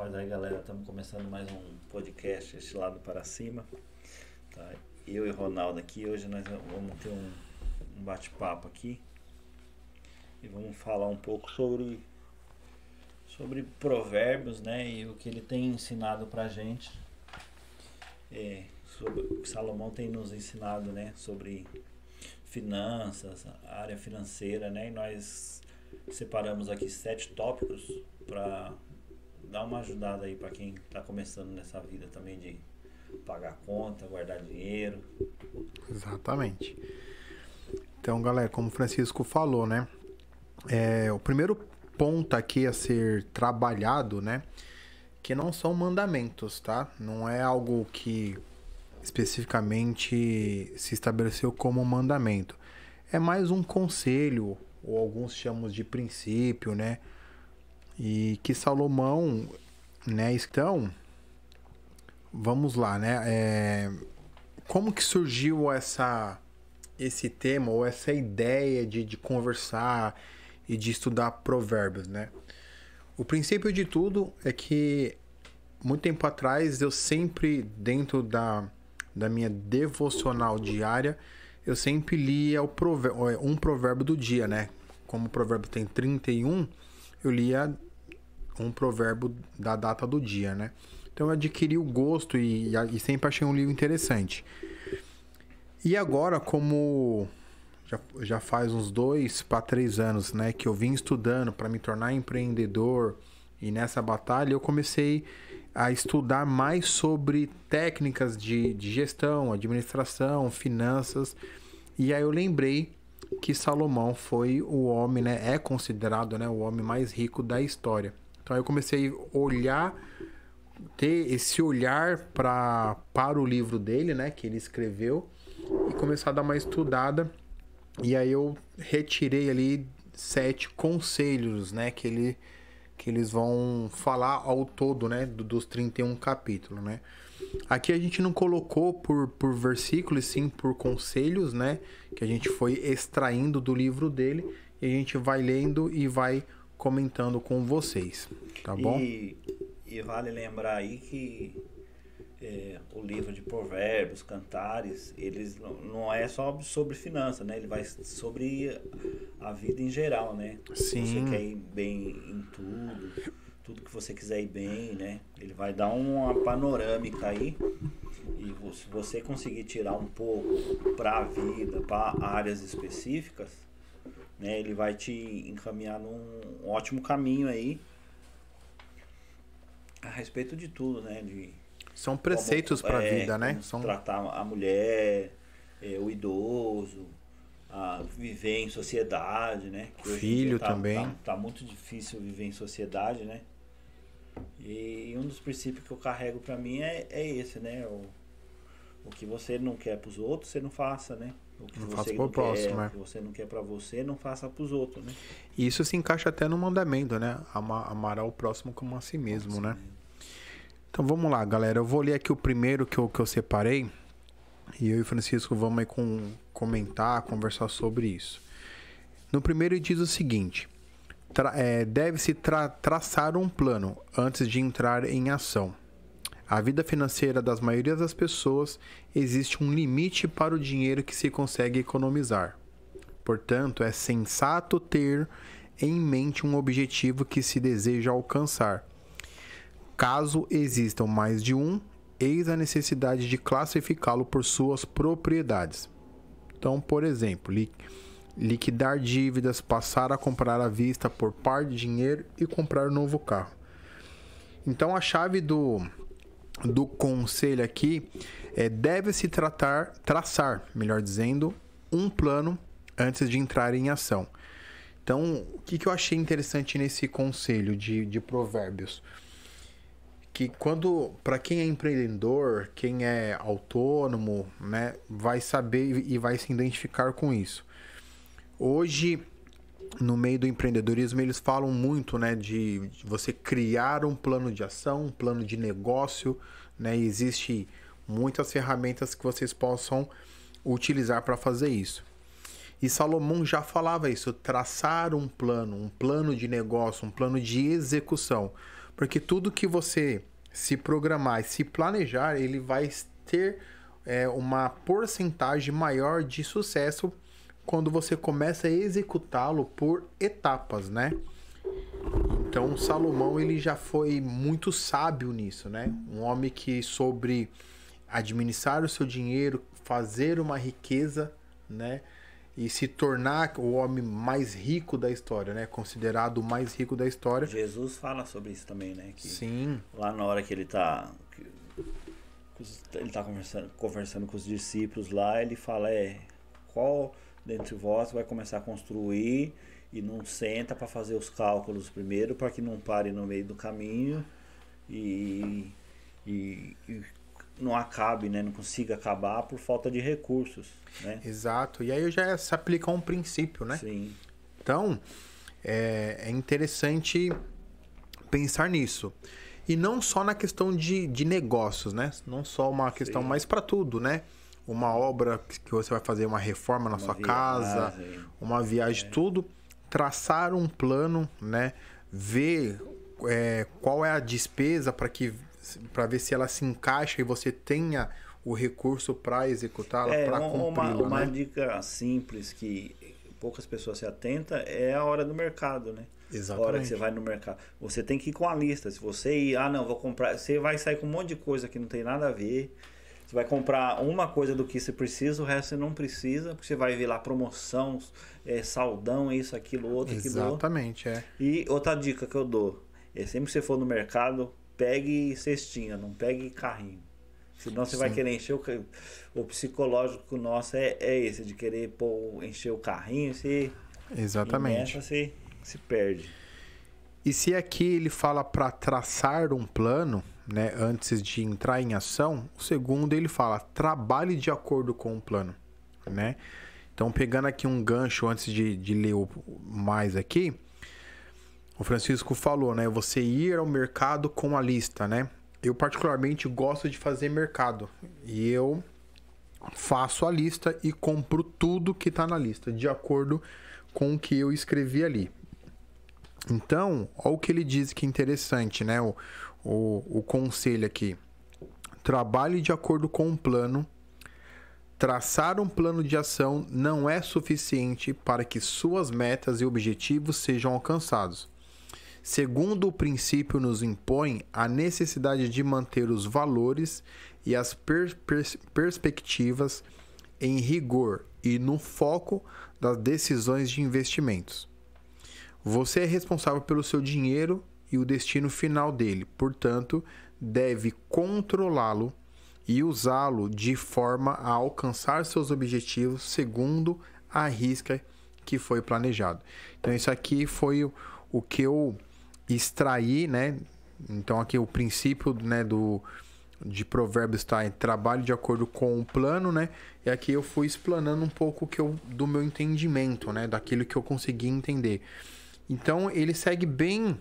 Fala aí, galera, estamos começando mais um podcast, este lado para cima, tá? Eu e o Ronaldo aqui, hoje nós vamos ter um bate-papo aqui e vamos falar um pouco sobre provérbios, né, e o que ele tem ensinado pra gente, sobre o que Salomão tem nos ensinado, né, sobre finanças, a área financeira, né, e nós separamos aqui 7 tópicos para dar uma ajudada aí para quem está começando nessa vida também de pagar conta, guardar dinheiro. Exatamente. Então, galera, como o Francisco falou, né? O primeiro ponto aqui a ser trabalhado, né? Que não são mandamentos, tá? Não é algo que especificamente se estabeleceu como mandamento. É mais um conselho, ou alguns chamam de princípio, né? E que Salomão, né? Então, vamos lá, né? Como que surgiu esse tema ou essa ideia de conversar e de estudar provérbios, né? O princípio de tudo é que muito tempo atrás eu sempre, dentro da minha devocional diária, eu sempre lia um provérbio do dia, né? Como o provérbio tem 31, eu lia um provérbio da data do dia, né? Então eu adquiri o gosto e sempre achei um livro interessante. E agora, como já faz uns 2 para 3 anos, né, que eu vim estudando para me tornar empreendedor, e nessa batalha eu comecei a estudar mais sobre técnicas de gestão, administração, finanças, e aí eu lembrei que Salomão foi o homem, né, é considerado, né, o homem mais rico da história. Então eu comecei a olhar, ter esse olhar para o livro dele, né, que ele escreveu, e começar a dar uma estudada. E aí eu retirei ali 7 conselhos, né, que eles vão falar ao todo, né, dos 31 capítulos, né. Aqui a gente não colocou por versículos, sim por conselhos, né, que a gente foi extraindo do livro dele, e a gente vai lendo e vai comentando com vocês, tá bom? E vale lembrar aí que o livro de provérbios, cantares, eles não é só sobre finanças, né? Ele vai sobre a vida em geral, né? Sim. Se você quer ir bem em tudo que você quiser ir bem, né? Ele vai dar uma panorâmica aí, e se você conseguir tirar um pouco para a vida, para áreas específicas, né? Ele vai te encaminhar num ótimo caminho aí a respeito de tudo, né? São preceitos para a vida, né? Como tratar a mulher, o idoso, a viver em sociedade, né? Que hoje em Filho dia também. Tá muito difícil viver em sociedade, né? E um dos princípios que eu carrego para mim é esse, né? O que você não quer para os outros, você não faça, né? O que você não quer, o que você não quer para você, não faça para os outros, né? Isso se encaixa até no mandamento, né? Amará o próximo como a si mesmo, né? Então vamos lá, galera. Eu vou ler aqui o primeiro que eu separei. E eu e o Francisco vamos aí comentar, conversar sobre isso. No primeiro ele diz o seguinte: deve-se traçar um plano antes de entrar em ação. A vida financeira das maiorias das pessoas existe um limite para o dinheiro que se consegue economizar. Portanto, é sensato ter em mente um objetivo que se deseja alcançar. Caso existam mais de um, eis a necessidade de classificá-lo por suas propriedades. Então, por exemplo, liquidar dívidas, passar a comprar à vista por par de dinheiro e comprar um novo carro. Então, a chave do conselho aqui deve-se traçar, melhor dizendo, um plano antes de entrar em ação. Então, o que eu achei interessante nesse conselho de provérbios? Que para quem é empreendedor, quem é autônomo, né, vai saber e vai se identificar com isso. Hoje, no meio do empreendedorismo, eles falam muito, né, de você criar um plano de ação, um plano de negócio, né, e existe muitas ferramentas que vocês possam utilizar para fazer isso. E Salomão já falava isso, traçar um plano de negócio, um plano de execução. Porque tudo que você se programar e se planejar, ele vai ter uma porcentagem maior de sucesso quando você começa a executá-lo por etapas, né? Então, Salomão, ele já foi muito sábio nisso, né? Um homem que soube administrar o seu dinheiro, fazer uma riqueza, né? E se tornar o homem mais rico da história, né? Considerado o mais rico da história. Jesus fala sobre isso também, né? Que sim. Lá na hora que ele tá conversando com os discípulos lá, ele fala, qual dentre vós vai começar a construir e não senta para fazer os cálculos primeiro, para que não pare no meio do caminho e não acabe, né? Não consiga acabar por falta de recursos, né? Exato. E aí já se aplica um princípio, né? Sim. Então, é interessante pensar nisso. E não só na questão de negócios, né? Não só uma questão, mas para tudo, né? Uma obra que você vai fazer, uma reforma na sua casa, uma viagem, tudo. Traçar um plano, né? Ver qual é a despesa para ver se ela se encaixa e você tenha o recurso para executá-la, para cumpri-la. Uma dica simples que poucas pessoas se atentam é a hora do mercado, né? Exatamente. A hora que você vai no mercado. Você tem que ir com a lista. Se você ir, não, vou comprar. Você vai sair com um monte de coisa que não tem nada a ver. Você vai comprar uma coisa do que você precisa, o resto você não precisa, porque você vai ver lá promoção, saldão, isso, aquilo, outro, aquilo outro. Exatamente, E outra dica que eu dou, sempre que você for no mercado, pegue cestinha, não pegue carrinho. Senão você vai querer encher o psicológico nosso é esse, de querer encher o carrinho, exatamente. E nessa você se perde. E se aqui ele fala para traçar um plano, né, antes de entrar em ação, o segundo ele fala, trabalhe de acordo com o plano, né? Então, pegando aqui um gancho antes de ler mais aqui, o Francisco falou, né, você ir ao mercado com a lista, né? Eu particularmente gosto de fazer mercado e eu faço a lista e compro tudo que está na lista, de acordo com o que eu escrevi ali. Então, olha o que ele diz que é interessante, né? O conselho aqui. Trabalhe de acordo com um plano. Traçar um plano de ação não é suficiente para que suas metas e objetivos sejam alcançados. Segundo o princípio nos impõe a necessidade de manter os valores e as perspectivas em rigor e no foco das decisões de investimentos. Você é responsável pelo seu dinheiro e o destino final dele, portanto, deve controlá-lo e usá-lo de forma a alcançar seus objetivos segundo a risca que foi planejado. Então, isso aqui foi o que eu extraí, né? Então, aqui o princípio, né, de Provérbios está em trabalho de acordo com o plano, né? E aqui eu fui explanando um pouco do meu entendimento, né? Daquilo que eu consegui entender. Então, ele segue bem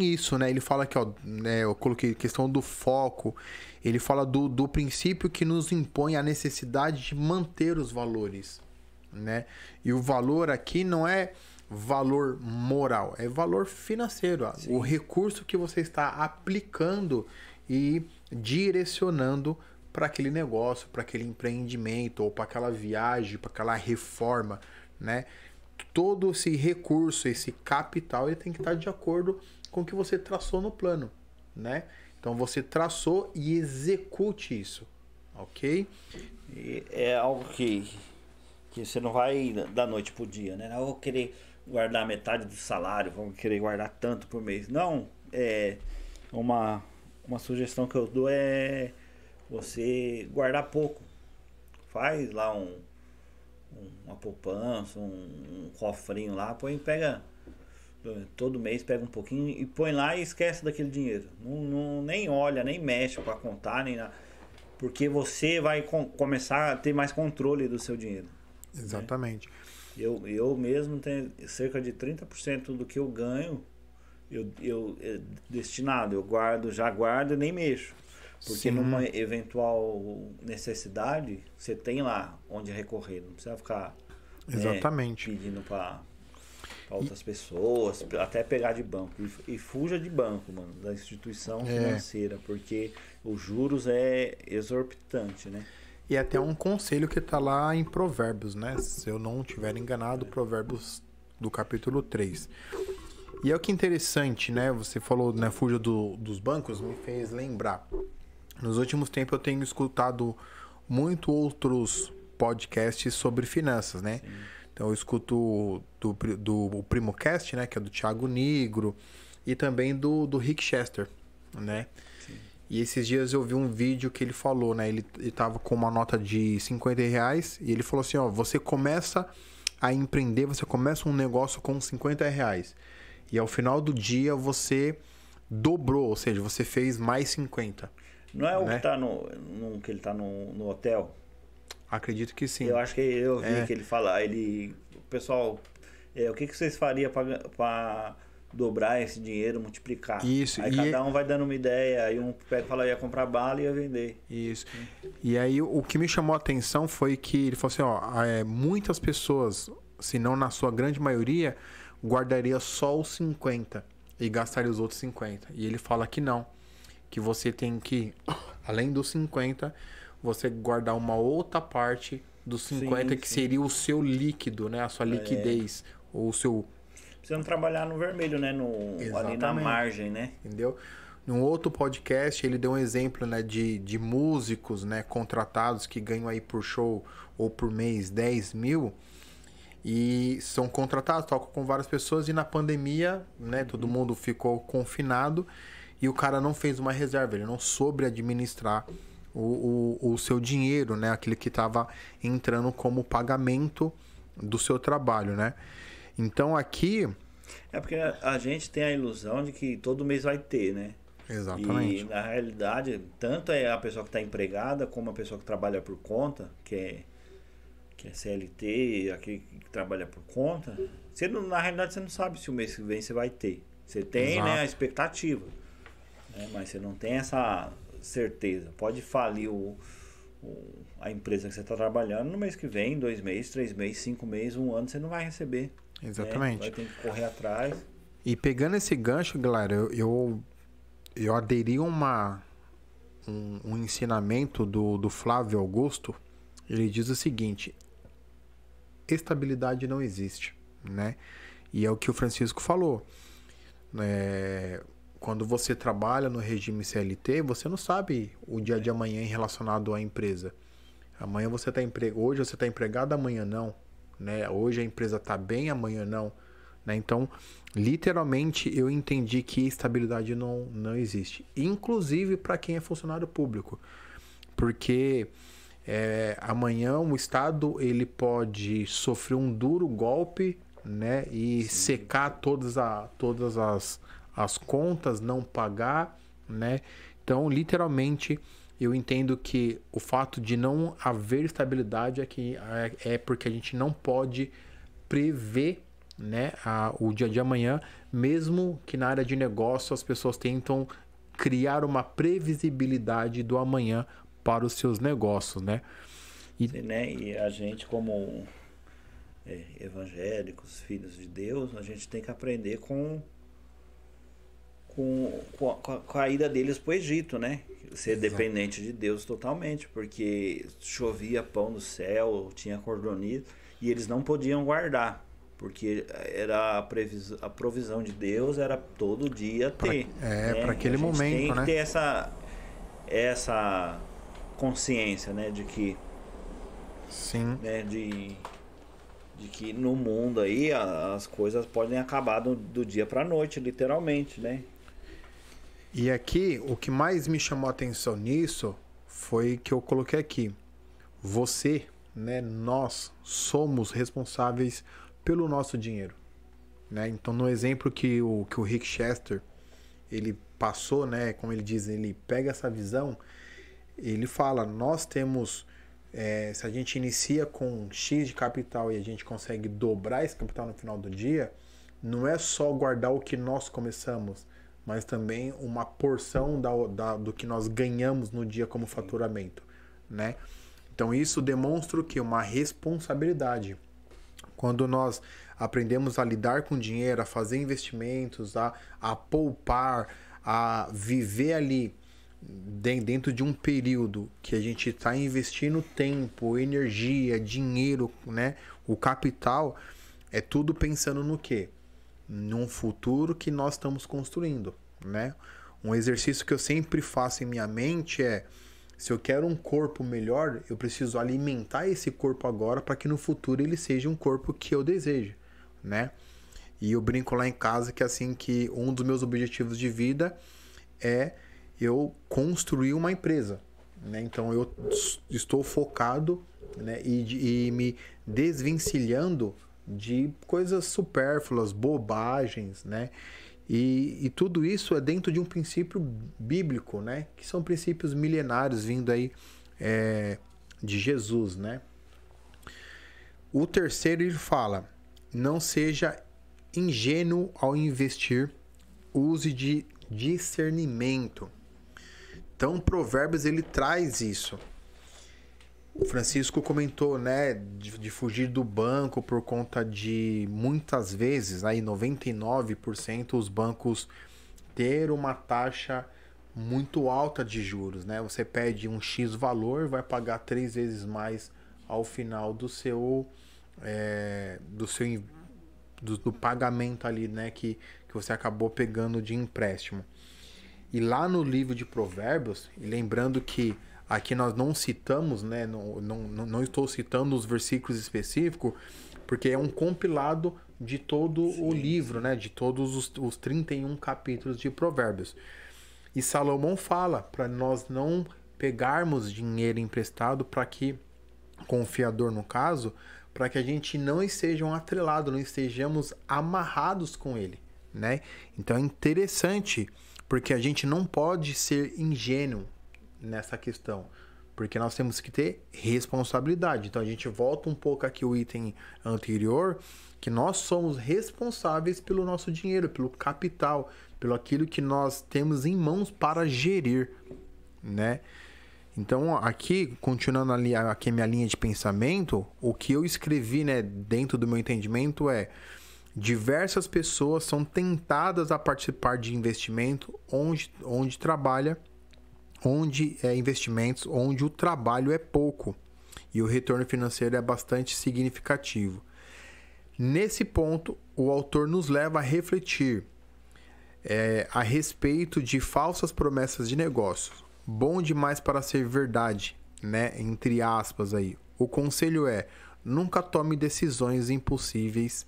isso, né? Ele fala aqui, ó, né, eu coloquei questão do foco. Ele fala do princípio que nos impõe a necessidade de manter os valores, né? E o valor aqui não é valor moral, é valor financeiro. Sim. O recurso que você está aplicando e direcionando para aquele negócio, para aquele empreendimento, ou para aquela viagem, para aquela reforma, né? Todo esse recurso, esse capital, ele tem que estar de acordo com o que você traçou no plano, né? Então você traçou e execute isso, ok? E é algo que você não vai da noite pro dia, né? Eu vou querer guardar metade do salário, vou querer guardar tanto por mês. Não, uma sugestão que eu dou é você guardar pouco. Faz lá uma poupança, um cofrinho lá, pega todo mês, pega um pouquinho e põe lá e esquece daquele dinheiro. Nem olha, nem mexe para contar, nem nada. Porque você vai começar a ter mais controle do seu dinheiro. Exatamente. Né? Eu mesmo tenho cerca de 30% do que eu ganho destinado. Eu já guardo e nem mexo. Porque numa eventual necessidade, você tem lá onde recorrer. Não precisa ficar exatamente pedindo para... para outras pessoas, até pegar de banco. E fuja de banco, mano, da instituição financeira, porque os juros é exorbitante, né? E até um conselho que tá lá em Provérbios, né? Se eu não estiver enganado, Provérbios do capítulo 3. E é o que é interessante, né? Você falou, né, fuja dos bancos, me fez lembrar. Nos últimos tempos eu tenho escutado muito outros podcasts sobre finanças, né? Sim. Então eu escuto do PrimoCast, né? Que é do Thiago Nigro, e também do Rick Chester, né? Sim. E esses dias eu vi um vídeo que ele falou, né? Ele tava com uma nota de R$50 e ele falou assim, ó, você começa a empreender, você começa um negócio com R$50 e ao final do dia você dobrou, ou seja, você fez mais 50. Não é o que tá que ele tá no hotel? Acredito que sim. Eu acho que eu vi que ele fala, o pessoal, o que vocês fariam para dobrar esse dinheiro, multiplicar? Isso. Aí cada um vai dando uma ideia, aí um pega e fala, ia comprar bala e ia vender. Isso. E aí o que me chamou a atenção foi que ele falou assim, ó, muitas pessoas, se não na sua grande maioria, guardaria só os 50 e gastaria os outros 50. E ele fala que não, que você tem que, além dos 50, você guardar uma outra parte dos 50, que seria o seu líquido, né? A sua liquidez, ou o seu... Precisamos trabalhar no vermelho, né? Ali na margem, né? Entendeu? Num outro podcast, ele deu um exemplo, né, de músicos, né, contratados que ganham aí por show ou por mês 10 mil e são contratados, tocam com várias pessoas e na pandemia, né, todo mundo ficou confinado e o cara não fez uma reserva, ele não soube administrar o seu dinheiro, né, aquele que estava entrando como pagamento do seu trabalho, né? Então aqui... É porque a gente tem a ilusão de que todo mês vai ter, né? Exatamente. E na realidade, tanto é a pessoa que está empregada, como a pessoa que trabalha por conta, que é CLT, aquele que trabalha por conta, na realidade você não sabe se o mês que vem você vai ter. Você tem, né, a expectativa, né? Mas você não tem essa certeza. Pode falir a empresa que você está trabalhando no mês que vem, 2 meses, 3 meses, 5 meses, 1 ano, você não vai receber. Exatamente. Vai ter que correr atrás. E pegando esse gancho, galera, eu aderi um ensinamento do Flávio Augusto. Ele diz o seguinte: estabilidade não existe, né? E é o que o Francisco falou. Quando você trabalha no regime CLT, você não sabe o dia de amanhã relacionado à empresa. Amanhã você está hoje você está empregado, amanhã não, né? Hoje a empresa está bem, amanhã não, né? Então, literalmente, eu entendi que estabilidade não existe, inclusive para quem é funcionário público, porque amanhã o Estado ele pode sofrer um duro golpe, né? E secar todas as contas, não pagar, né? Então, literalmente, eu entendo que o fato de não haver estabilidade é porque a gente não pode prever, né, o dia de amanhã, mesmo que na área de negócio as pessoas tentam criar uma previsibilidade do amanhã para os seus negócios, né? Sim, né? E a gente, como evangélicos, filhos de Deus, a gente tem que aprender com a ida deles para o Egito, né? Ser dependente de Deus totalmente, porque chovia pão do céu, tinha cordonizes, e eles não podiam guardar, porque era a provisão de Deus era todo dia ter. Para aquele momento, tem que né? ter essa consciência, né? De que... Sim. Né, de que no mundo aí as coisas podem acabar do dia para a noite, literalmente, né? E aqui, o que mais me chamou a atenção nisso foi que eu coloquei aqui. Você, né, nós somos responsáveis pelo nosso dinheiro, né? Então, no exemplo que o Rick Chester, ele passou, né, como ele diz, ele pega essa visão, ele fala, nós temos, se a gente inicia com X de capital e a gente consegue dobrar esse capital no final do dia, não é só guardar o que nós começamos, mas também uma porção do que nós ganhamos no dia como faturamento, né? Então isso demonstra o quê? Uma responsabilidade. Quando nós aprendemos a lidar com dinheiro, a fazer investimentos, a poupar, a viver ali dentro de um período que a gente está investindo tempo, energia, dinheiro, né? O capital, é tudo pensando no quê? Num futuro que nós estamos construindo, né? Um exercício que eu sempre faço em minha mente é: se eu quero um corpo melhor, eu preciso alimentar esse corpo agora para que no futuro ele seja um corpo que eu desejo, né? E eu brinco lá em casa que assim, que um dos meus objetivos de vida é eu construir uma empresa, né? Então eu estou focado, né, e me desvencilhando de coisas supérfluas, bobagens, né? E tudo isso é dentro de um princípio bíblico, né? Que são princípios milenários vindo aí de Jesus, né? O terceiro, ele fala: não seja ingênuo ao investir, use de discernimento. Então, Provérbios, ele traz isso. O Francisco comentou, né, de fugir do banco por conta de, muitas vezes, aí 99% os bancos ter uma taxa muito alta de juros, né? Você pede um X valor, vai pagar 3 vezes mais ao final do pagamento ali, né, que você acabou pegando de empréstimo. E lá no livro de Provérbios, e lembrando que aqui nós não citamos, né, não estou citando os versículos específicos, porque é um compilado de todo o livro, né, de todos os 31 capítulos de Provérbios. E Salomão fala para nós não pegarmos dinheiro emprestado, para que, com o fiador no caso, para que a gente não estejam atrelados, não estejamos amarrados com ele, né? Então é interessante, porque a gente não pode ser ingênuo nessa questão, porque nós temos que ter responsabilidade. Então a gente volta um pouco aqui o item anterior, que nós somos responsáveis pelo nosso dinheiro, pelo capital, pelo aquilo que nós temos em mãos para gerir, né? Então aqui, continuando ali aqui a minha linha de pensamento, o que eu escrevi, né, dentro do meu entendimento é: diversas pessoas são tentadas a participar de investimento onde trabalha, onde é investimentos, onde o trabalho é pouco e o retorno financeiro é bastante significativo. Nesse ponto, o autor nos leva a refletir a respeito de falsas promessas de negócios. Bom demais para ser verdade, né? Entre aspas aí. O conselho é: nunca tome decisões impulsivas,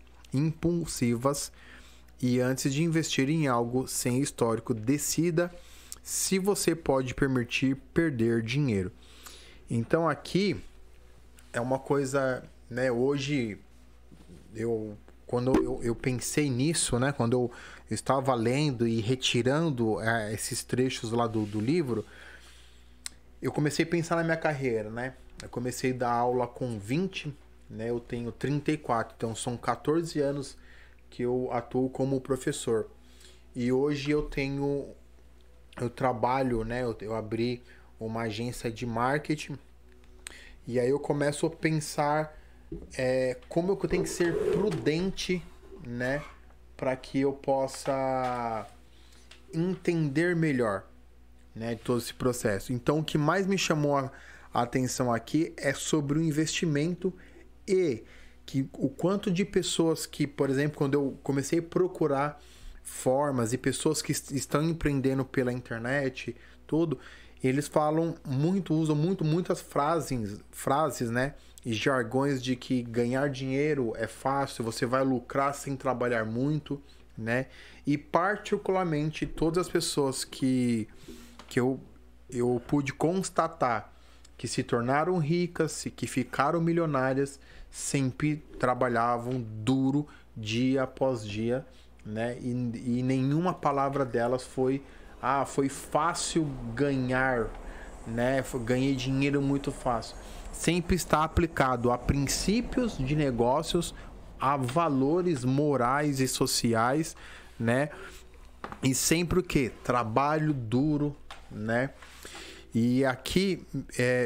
e antes de investir em algo sem histórico, decida se você pode permitir perder dinheiro. Então aqui é uma coisa, né? Hoje, quando eu pensei nisso, né? Quando eu estava lendo e retirando esses trechos lá do livro, eu comecei a pensar na minha carreira, né? Eu comecei a dar aula com 20, né? Eu tenho 34, então são 14 anos que eu atuo como professor. E hoje eu trabalho, né? Eu abri uma agência de marketing, e aí eu começo a pensar como eu tenho que ser prudente, né? Para que eu possa entender melhor, né, de todo esse processo. Então, o que mais me chamou a atenção aqui é sobre o investimento, e que o quanto de pessoas que, por exemplo, quando eu comecei a procurar formas e pessoas que estão empreendendo pela internet, tudo, eles falam muito, usam muitas frases, né, e jargões de que ganhar dinheiro é fácil, você vai lucrar sem trabalhar muito, né? E particularmente todas as pessoas que eu pude constatar que se tornaram ricas, que ficaram milionárias, sempre trabalhavam duro dia após dia, né? E nenhuma palavra delas foi fácil ganhar, né? Ganhei dinheiro muito fácil. Sempre está aplicado a princípios de negócios, a valores morais e sociais, né? E sempre o quê? Trabalho duro, né? E aqui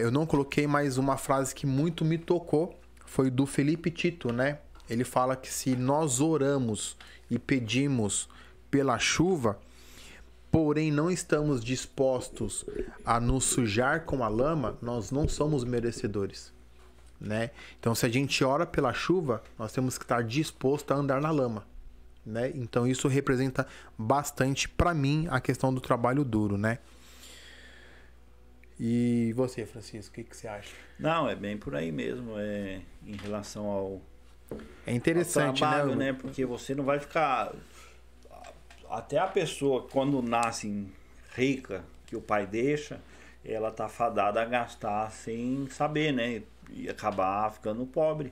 eu não coloquei mais uma frase que muito me tocou, foi do Felipe Tito, né? ele fala que se nós oramos e pedimos pela chuva, porém não estamos dispostos a nos sujar com a lama, nós não somos merecedores, né? Então, se a gente ora pela chuva, nós temos que estar disposto a andar na lama, né? Então, isso representa bastante para mim a questão do trabalho duro, né? E você, Francisco, o que você acha? Não, é bem por aí mesmo, em relação ao interessante, ao trabalho, né? Porque você não vai ficar... Até a pessoa, quando nasce rica, que o pai deixa, ela tá fadada a gastar sem saber, né? E acabar ficando pobre.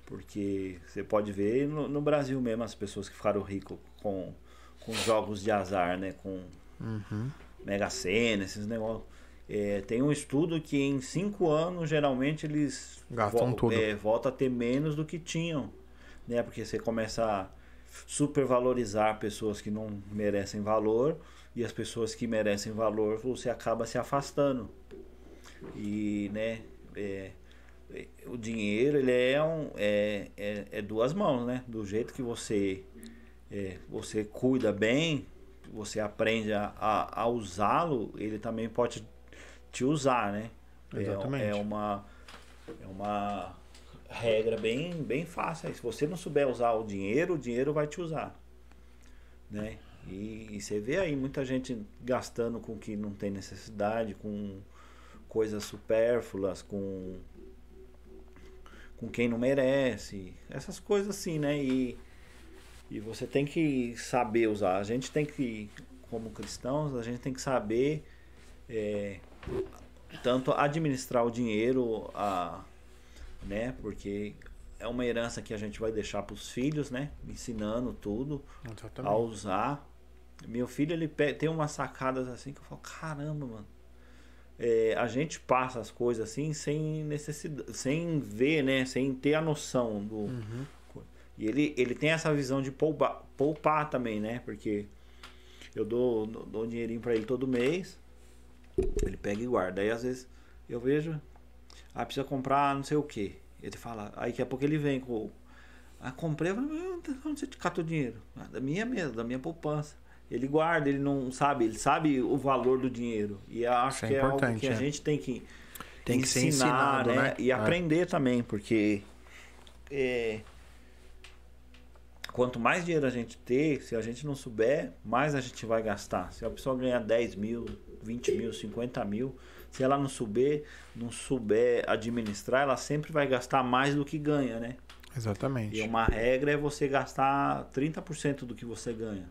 Porque você pode ver no Brasil mesmo as pessoas que ficaram ricas com jogos de azar, né? Com Mega Sena, esses negócios. Tem um estudo que em 5 anos, geralmente, eles gastam tudo. Voltam a ter menos do que tinham, né? Porque você começa a supervalorizar pessoas que não merecem valor, e as pessoas que merecem valor você acaba se afastando. E, né, o dinheiro, ele é duas mãos, né? Do jeito que você cuida bem, você aprende a usá-lo, ele também pode te usar, né? Exatamente. É uma regra bem fácil. Se você não souber usar o dinheiro vai te usar, né? E você vê aí muita gente gastando com o que não tem necessidade, com coisas supérfluas, com quem não merece, essas coisas assim, né? E você tem que saber usar. A gente tem que, como cristãos, a gente tem que saber tanto administrar o dinheiro, né? Porque é uma herança que a gente vai deixar para os filhos, né? Ensinando tudo. Exatamente. A usar. Meu filho, ele tem umas sacadas assim que eu falo, caramba, mano. A gente passa as coisas assim sem necessidade, sem ver, né? Sem ter a noção do... E ele tem essa visão de poupar também, né? Porque eu dou um dinheirinho para ele todo mês, ele pega e guarda. Aí às vezes eu vejo, precisa comprar não sei o que. Ele fala, aí daqui a pouco ele vem com... comprei, eu falo, onde você catou o dinheiro? Da minha mesmo, da minha poupança. Ele guarda, ele não sabe, ele sabe o valor do dinheiro. E eu acho que é algo que a gente tem que ser ensinado, né? E aprender também, porque quanto mais dinheiro a gente ter, se a gente não souber, mais a gente vai gastar. Se a pessoa ganhar 10 mil, 20 mil, 50 mil, se ela não souber administrar, ela sempre vai gastar mais do que ganha, né? Exatamente. E uma regra é você gastar 30% do que você ganha,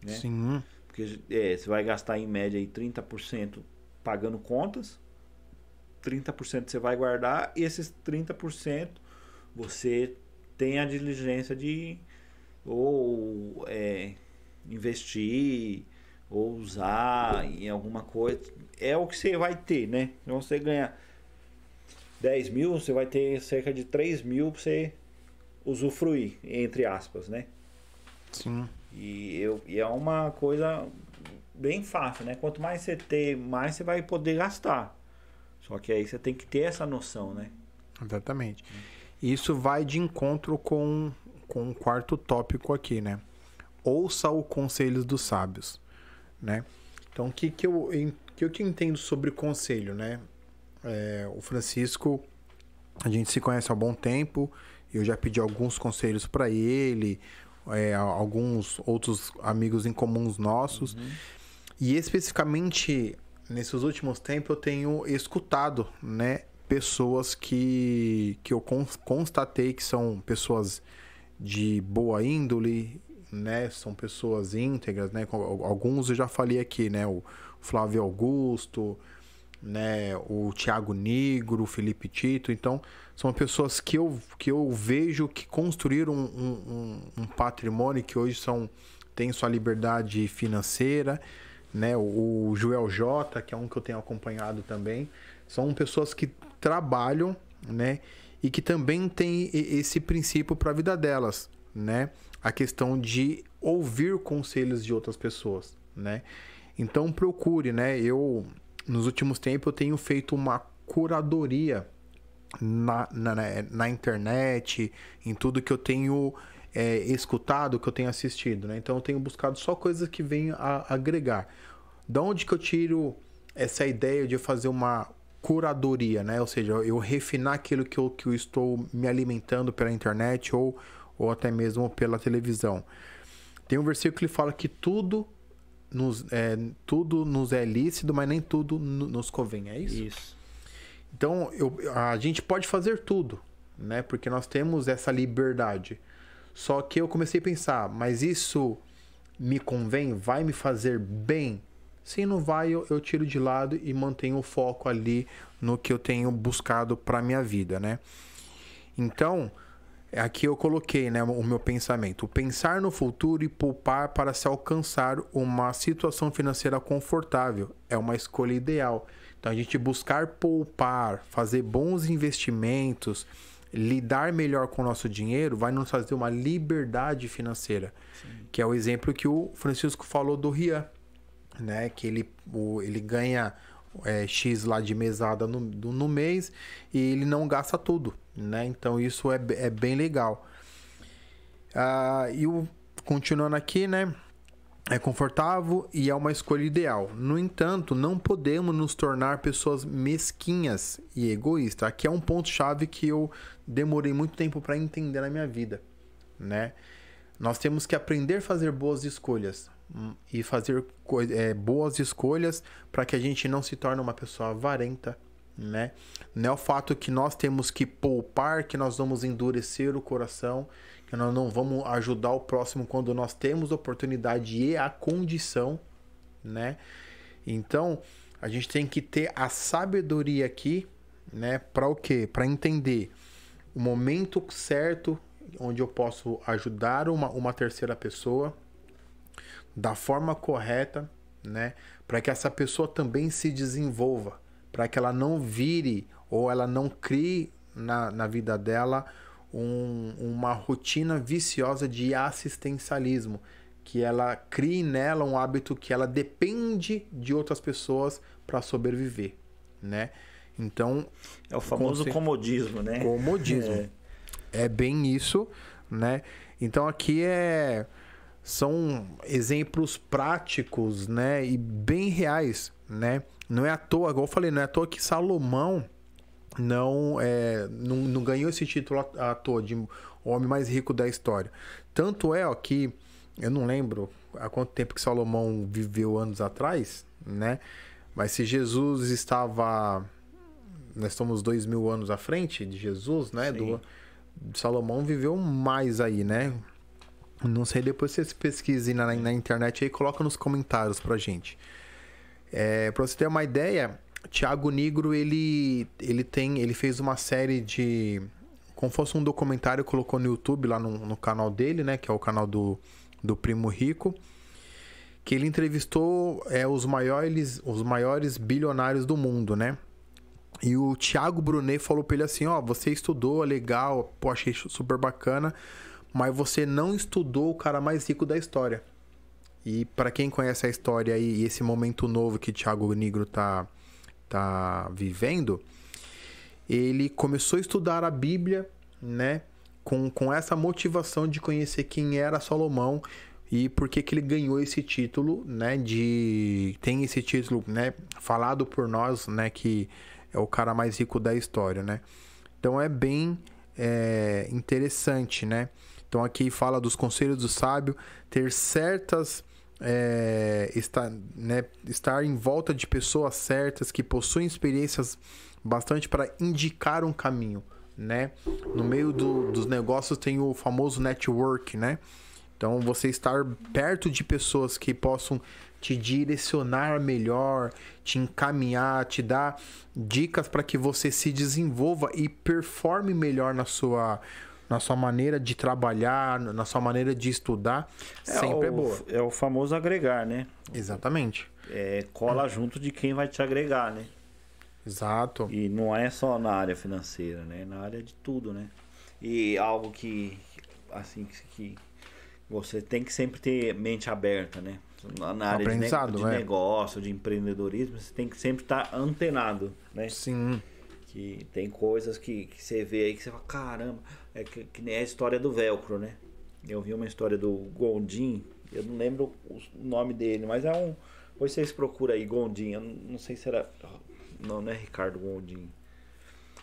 né? Sim. Porque você vai gastar em média aí 30% pagando contas, 30% você vai guardar, e esses 30% você tem a diligência de ou investir ou usar em alguma coisa. É o que você vai ter, né? Então você ganha 10 mil, você vai ter cerca de 3 mil para você usufruir, entre aspas, né? Sim. E é uma coisa bem fácil, né? Quanto mais você ter, mais você vai poder gastar. Só que aí você tem que ter essa noção, né? Exatamente. Isso vai de encontro com o quarto tópico aqui, né? Ouça os conselhos dos sábios, né? Então, o que eu entendo sobre conselho, né? O Francisco, a gente se conhece há um bom tempo, eu já pedi alguns conselhos para ele, alguns outros amigos em comuns nossos, e especificamente nesses últimos tempos eu tenho escutado, né, pessoas que eu constatei que são pessoas de boa índole, né, são pessoas íntegras, né, alguns eu já falei aqui, né, o Flávio Augusto, né, o Thiago Nigro, o Felipe Tito. Então são pessoas que eu vejo que construíram um patrimônio, que hoje têm sua liberdade financeira, né, o Joel J, que é um que eu tenho acompanhado também, são pessoas que trabalham, né, e que também tem esse princípio para a vida delas, né, a questão de ouvir conselhos de outras pessoas, né. Então procure, né, nos últimos tempos eu tenho feito uma curadoria na internet, em tudo que eu tenho escutado, que eu tenho assistido, né? Então eu tenho buscado só coisas que venham a agregar. Da onde que eu tiro essa ideia de fazer uma curadoria, né? Ou seja, eu refinar aquilo que eu estou me alimentando pela internet ou até mesmo pela televisão. Tem um versículo que fala que tudo nos é lícito, mas nem tudo nos convém, é isso? Isso. Então, a gente pode fazer tudo, né? Porque nós temos essa liberdade. Só que eu comecei a pensar, mas isso me convém? Vai me fazer bem? Se não vai, eu tiro de lado e mantenho o foco ali no que eu tenho buscado para minha vida, né? Então, aqui eu coloquei, né, o meu pensamento. Pensar no futuro e poupar para se alcançar uma situação financeira confortável é uma escolha ideal. Então, a gente buscar poupar, fazer bons investimentos, lidar melhor com o nosso dinheiro, vai nos fazer uma liberdade financeira. Sim. Que é o exemplo que o Francisco falou do Rian, né? Que ele ganha X lá de mesada no mês e ele não gasta tudo, né? Então isso é bem legal. Continuando aqui, né? É confortável e é uma escolha ideal. No entanto, não podemos nos tornar pessoas mesquinhas e egoístas. Aqui é um ponto-chave que eu demorei muito tempo para entender na minha vida, né? Nós temos que aprender a fazer boas escolhas e fazer boas escolhas para que a gente não se torne uma pessoa avarenta, né? Não é o fato que nós temos que poupar que nós vamos endurecer o coração, que nós não vamos ajudar o próximo quando nós temos a oportunidade e a condição, né? Então, a gente tem que ter a sabedoria aqui, né? Para o quê? Para entender o momento certo onde eu posso ajudar uma terceira pessoa da forma correta, né? Para que essa pessoa também se desenvolva, para que ela não vire ou ela não crie na vida dela uma rotina viciosa de assistencialismo, que ela crie nela um hábito que ela depende de outras pessoas para sobreviver, né? Então é o famoso comodismo, né? Comodismo. É bem isso, né? Então aqui são exemplos práticos, né? E bem reais, né? Não é à toa, igual eu falei, não é à toa que Salomão não ganhou esse título à toa de o homem mais rico da história. Tanto que eu não lembro há quanto tempo que Salomão viveu anos atrás, né? Mas se Jesus estava... Nós estamos 2000 anos à frente de Jesus, né? Salomão viveu mais aí, né? Não sei, depois vocês pesquisem na internet aí e coloca nos comentários pra gente. Pra você ter uma ideia, Thiago Nigro, ele fez uma série de... Como fosse um documentário, colocou no YouTube, lá no canal dele, né? Que é o canal do Primo Rico. Que ele entrevistou os maiores bilionários do mundo, né? E o Thiago Brunet falou pra ele assim, você estudou, legal, pô, achei super bacana, mas você não estudou o cara mais rico da história. E para quem conhece a história e esse momento novo que Thiago Nigro tá vivendo, ele começou a estudar a Bíblia, né, com essa motivação de conhecer quem era Salomão e por que ele ganhou esse título, né, tem esse título, né, falado por nós, né, que é o cara mais rico da história, né? Então é bem interessante, né? Então aqui fala dos conselhos do sábio, ter certas... estar em volta de pessoas certas que possuem experiências bastante para indicar um caminho, né? No meio dos negócios tem o famoso network, né? Então você estar perto de pessoas que possam te direcionar melhor, te encaminhar, te dar dicas para que você se desenvolva e performe melhor na sua maneira de trabalhar, na sua maneira de estudar, sempre é boa. É o famoso agregar, né? Exatamente. Cola junto de quem vai te agregar, né? Exato. E não é só na área financeira, né? Na área de tudo, né? E algo que você tem que sempre ter mente aberta, né? Na área de negócio, de empreendedorismo, você tem que sempre estar antenado, né? Sim. Que tem coisas que você vê aí que você fala, caramba, que nem a história do velcro, né? Eu vi uma história do Gondim, eu não lembro o nome dele, mas é um... Depois vocês procuram aí, Gondim, eu não sei se era... Não é Ricardo Gondim.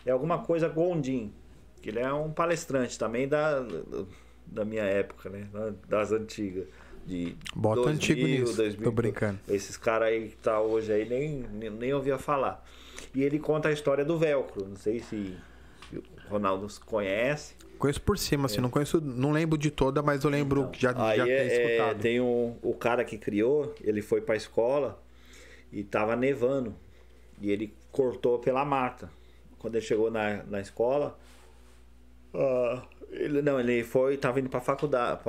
É alguma coisa Gondim, que ele é um palestrante também da minha época, né? Das antigas. Bota 2000, antigo nisso, 2000, tô brincando. Esses caras aí que tá hoje aí nem ouvia falar. E ele conta a história do velcro, não sei se o Ronaldo conhece. Conheço por cima, assim, não conheço, não lembro de toda, mas eu lembro então, que já ter escutado. Tem o cara que criou, ele foi pra escola e tava nevando. E ele cortou pela mata. Quando ele chegou na escola, ele tava indo pra faculdade,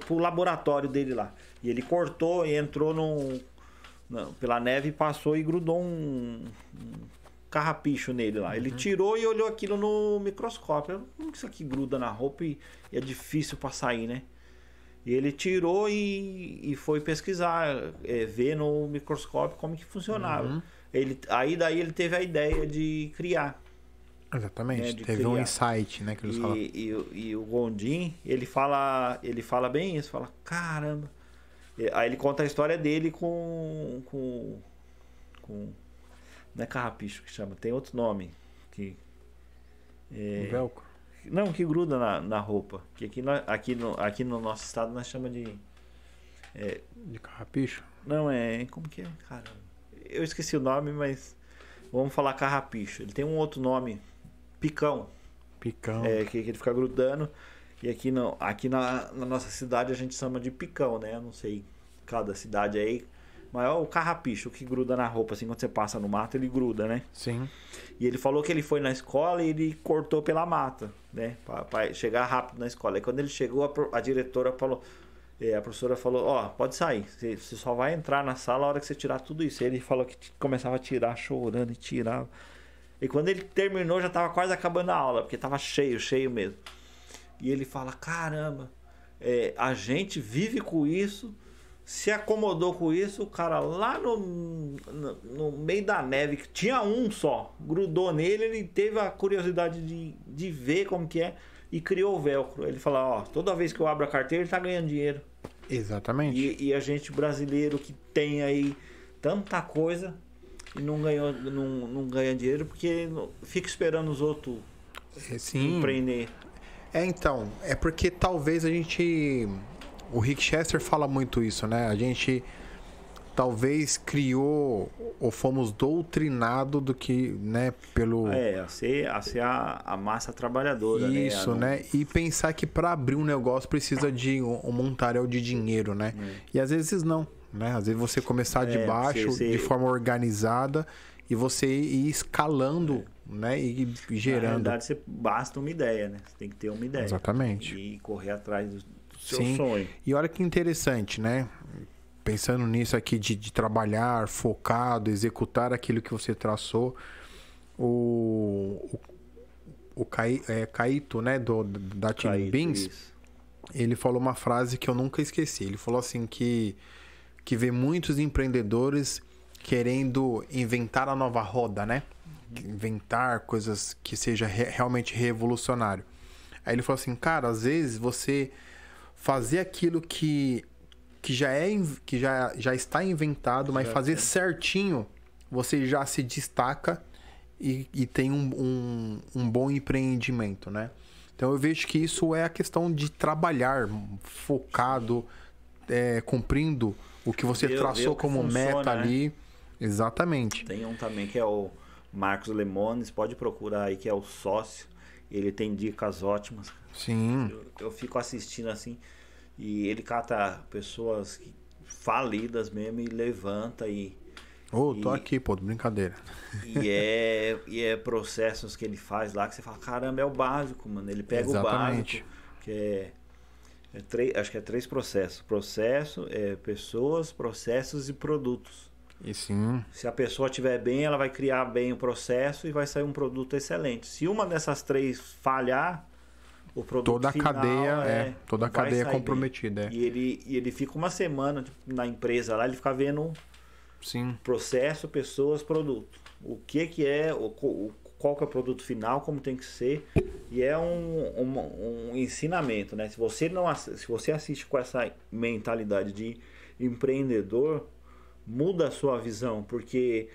pro laboratório dele lá. E ele cortou e entrou pela neve e passou e grudou um carrapicho nele lá. Ele tirou e olhou aquilo no microscópio. Como que isso aqui gruda na roupa e é difícil pra sair, né? E ele tirou e foi pesquisar, ver no microscópio como que funcionava. Daí ele teve a ideia de criar. Exatamente, teve um insight, né, que eles falam. E o Gondim, ele fala bem isso, fala, caramba. Aí ele conta a história dele com não é carrapicho que chama, tem outro nome. Velcro. Não, que gruda na roupa. Que aqui no nosso estado nós chamamos de... de carrapicho? Não, como que é? Caramba. Eu esqueci o nome, mas vamos falar carrapicho. Ele tem um outro nome, picão. Picão. Que ele fica grudando. E aqui na nossa cidade a gente chama de picão, né? Eu não sei cada cidade aí. Mas é o carrapicho que gruda na roupa, assim, quando você passa no mato, ele gruda, né? Sim. E ele falou que ele foi na escola e ele cortou pela mata, né? Pra chegar rápido na escola. E quando ele chegou, a diretora falou... a professora falou, pode sair. Você só vai entrar na sala a hora que você tirar tudo isso. E ele falou que começava a tirar, chorando e tirava. E quando ele terminou, já tava quase acabando a aula, porque tava cheio mesmo. E ele fala, caramba, a gente vive com isso... Se acomodou com isso, o cara lá no meio da neve, que tinha um só, grudou nele, ele teve a curiosidade de ver como que é e criou o velcro. Ele fala, toda vez que eu abro a carteira, ele tá ganhando dinheiro. Exatamente. E a gente brasileiro que tem aí tanta coisa e não ganha dinheiro porque fica esperando os outros empreender. Então, é porque talvez a gente... O Rick Chester fala muito isso, né? A gente talvez criou ou fomos doutrinados do que, né, pelo... a ser a massa trabalhadora, isso, né? E pensar que para abrir um negócio precisa de um montaréu de dinheiro, né? E às vezes não, né? Às vezes você começar de baixo, de forma organizada, e você ir escalando, né? E gerando. Na verdade, basta uma ideia, né? Você tem que ter uma ideia. Exatamente. E correr atrás do seu sonho. E olha que interessante, né? Pensando nisso aqui de trabalhar, focado, executar aquilo que você traçou, o Caíto, né? Da Team Beans, ele falou uma frase que eu nunca esqueci. Ele falou assim que vê muitos empreendedores querendo inventar a nova roda, né? Inventar coisas que seja realmente revolucionário. Aí ele falou assim, cara, às vezes você fazer aquilo que já está inventado, mas fazer certinho, você já se destaca e tem um bom empreendimento, né? Então eu vejo que isso é a questão de trabalhar focado, cumprindo o que você traçou como meta ali. Exatamente. Tem um também que é o Marcos Lemones, pode procurar aí, que é o sócio. Ele tem dicas ótimas. Sim. Eu fico assistindo assim, e ele cata pessoas falidas mesmo e levanta tô aqui, brincadeira. E é processos que ele faz lá que você fala, caramba, é o básico, mano. Ele pega o básico, que acho que é 3 processos. Processo, pessoas, processos e produtos. E sim. Se a pessoa estiver bem, ela vai criar bem o processo e vai sair um produto excelente. Se uma dessas 3 falhar, o produto toda a final cadeia toda a cadeia é comprometida. E ele fica uma semana na empresa lá, ele fica vendo processo, pessoas, produto. o que é, qual que é o produto final, como tem que ser, e é um ensinamento, né? Se você assiste com essa mentalidade de empreendedor, muda a sua visão, porque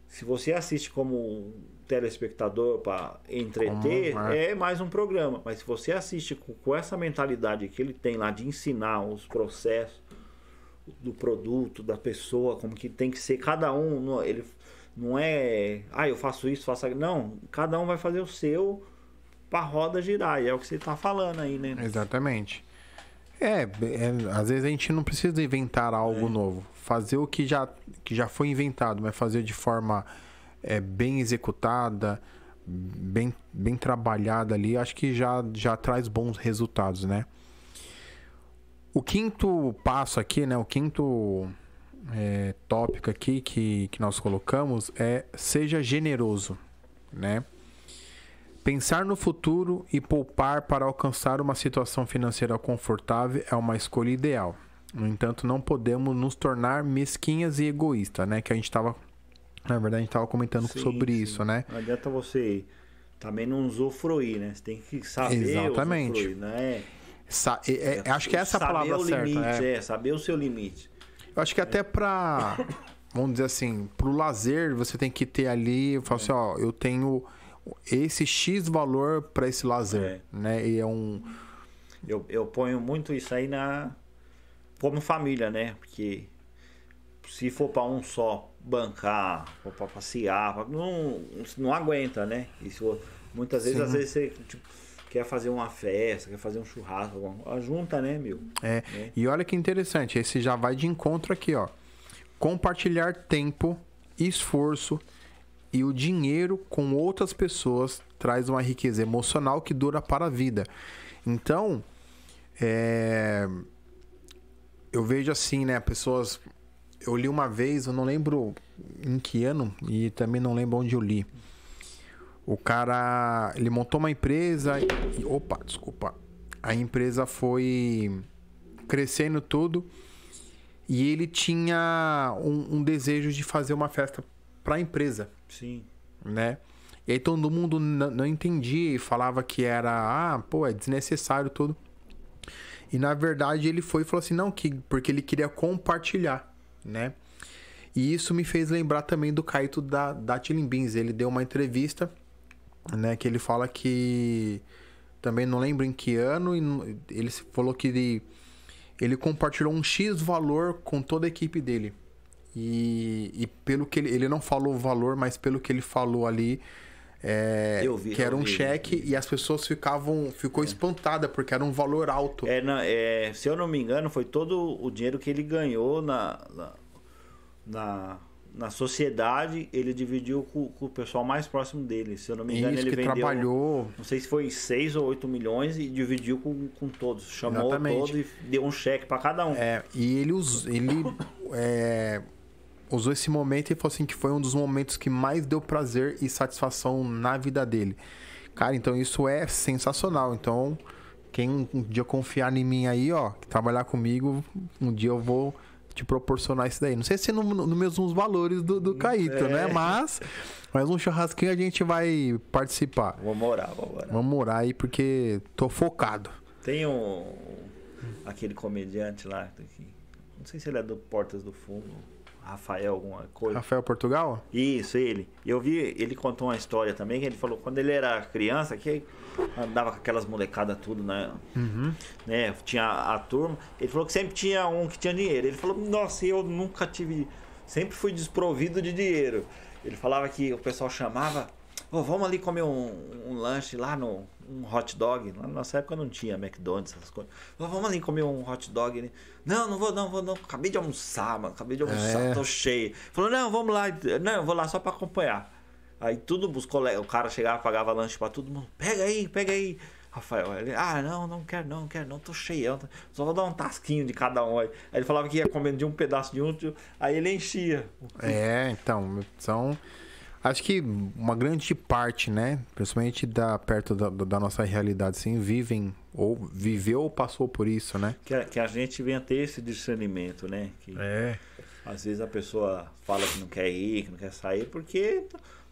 se você assiste como telespectador para entreter, é mais um programa, mas se você assiste com essa mentalidade que ele tem lá de ensinar os processos do produto, da pessoa, como que tem que ser cada um, ele não é, eu faço isso, faço aquilo. Não, cada um vai fazer o seu para a roda girar, e é o que você está falando aí, né? Exatamente. Às vezes a gente não precisa inventar algo novo, fazer o que já foi inventado, mas fazer de forma bem executada, bem trabalhada ali, acho que já traz bons resultados, né? O quinto passo aqui, né? O quinto tópico aqui que nós colocamos é seja generoso, né? Pensar no futuro e poupar para alcançar uma situação financeira confortável é uma escolha ideal. No entanto, não podemos nos tornar mesquinhas e egoístas, né? Que a gente estava, na verdade, a gente estava comentando sobre isso, né? Não adianta você também não usufruir, né? Você tem que saber usufruir, né? Acho que essa é a palavra certa. Limite, saber o seu limite. Eu acho que até para, vamos dizer assim, pro lazer, você tem que ter ali, falar assim, eu tenho esse X valor para esse lazer, né? E eu ponho muito isso aí como família, né? Porque se for para um só bancar, for para passear, não aguenta, né? Isso muitas vezes, às vezes você quer fazer uma festa, quer fazer um churrasco, junta, né, meu? Né? E olha que interessante, esse já vai de encontro aqui, ó. Compartilhar tempo, esforço e o dinheiro com outras pessoas traz uma riqueza emocional que dura para a vida. Então, eu vejo assim, né, pessoas... Eu li uma vez, eu não lembro em que ano e também não lembro onde eu li. O cara, ele montou uma empresa e... Opa, desculpa. A empresa foi crescendo tudo e ele tinha um desejo de fazer uma festa para a empresa. Sim. Né? E aí todo mundo não entendia e falava que era... é desnecessário tudo. E na verdade ele foi e falou assim, não, porque ele queria compartilhar, né? E isso me fez lembrar também do Caíto da Chilling Beans. Ele deu uma entrevista... né, que ele fala que também não lembro em que ano, e ele falou que ele compartilhou um X valor com toda a equipe dele e pelo que ele não falou o valor, mas pelo que ele falou ali que era um cheque e as pessoas ficou espantada porque era um valor alto. Se eu não me engano, foi todo o dinheiro que ele ganhou na sociedade, ele dividiu com o pessoal mais próximo dele. Se eu não me engano, ele vendeu... trabalhou... Não sei se foi 6 ou 8 milhões e dividiu com todos. Chamou todos e deu um cheque para cada um. E ele usou esse momento e falou assim que foi um dos momentos que mais deu prazer e satisfação na vida dele. Cara, então isso é sensacional. Então, quem um dia confiar em mim aí, trabalhar comigo, um dia eu vou... te proporcionar isso daí. Não sei se no mesmos valores do Caíto, né? Mas um churrasquinho a gente vai participar. Vamos morar aí porque tô focado. Tem aquele comediante lá, não sei se ele é do Portas do Fundo, Rafael alguma coisa. Rafael Portugal? Isso, ele. Eu vi, ele contou uma história também, que ele falou quando ele era criança, que andava com aquelas molecadas tudo, né? Uhum. Né? Tinha a turma. Ele falou que sempre tinha um que tinha dinheiro. Ele falou, nossa, eu nunca tive... Sempre fui desprovido de dinheiro. Ele falava que o pessoal chamava... vamos ali comer um lanche lá um hot dog. Na nossa época não tinha McDonald's, essas coisas. Vamos ali comer um hot dog. Ele, não vou não. Acabei de almoçar, mano. Tô cheio. Falou, não, vamos lá. Não, eu vou lá só pra acompanhar. Aí os colegas, o cara chegava, pagava lanche pra todo mundo. Pega aí. Rafael, ele, não quero não, tô cheio. Só vou dar um tasquinho de cada um. Aí ele falava que ia comendo de um pedaço de um, aí ele enchia. Então, acho que uma grande parte, né? Principalmente perto da nossa realidade, assim, viveu ou passou por isso, né? Que a gente venha ter esse discernimento, né? Às vezes a pessoa fala que não quer ir, que não quer sair, porque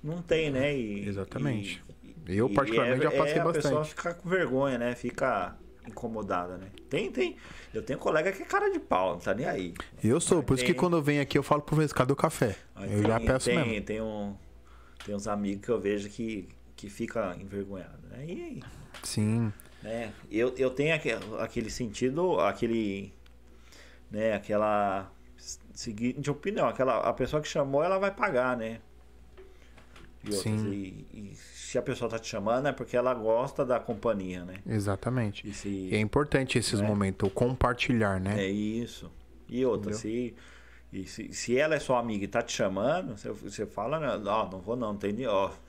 não tem, né? Exatamente. Eu, particularmente, já passei a pessoa bastante. fica com vergonha, né? Fica incomodada, né? Tem. Eu tenho colega que é cara de pau, não tá nem aí. Eu sou, por isso que quando eu venho aqui eu falo pro professor, cadê o café? Eu já peço mesmo. Tem uns amigos que eu vejo que fica envergonhado, né? E aí? Sim. Né? Eu tenho aquele sentido, né? Aquela seguinte opinião, a pessoa que chamou, ela vai pagar, né? E se a pessoa tá te chamando é porque ela gosta da companhia, né? Exatamente. E é importante esses momentos, o compartilhar, né? É isso. E outra, se ela é sua amiga e tá te chamando, você fala, não vou não, tem